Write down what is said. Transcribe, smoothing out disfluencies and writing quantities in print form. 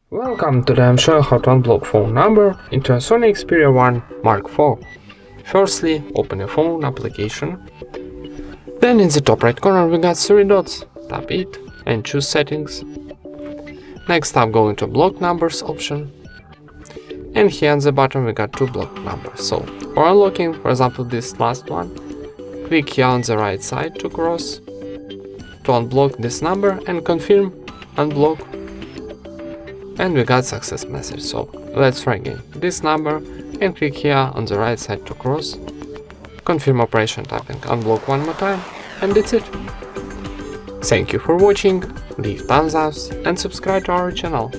Welcome today I'm showing how to unblock phone number into a SONY Xperia 1 Mark IV. Firstly, open a phone application. Then in the top right corner we got 3 dots. Tap it and choose settings. Next up go into block numbers option. And here on the bottom we got 2 block numbers. So for unlocking, for example, this last one, click here on the right side to cross to unblock this number and confirm unblock. And we got success message. So let's try again this number and click here on the right side to cross, confirm operation, tapping unblock one more time, and that's it. Thank you for watching, leave thumbs up and subscribe to our channel.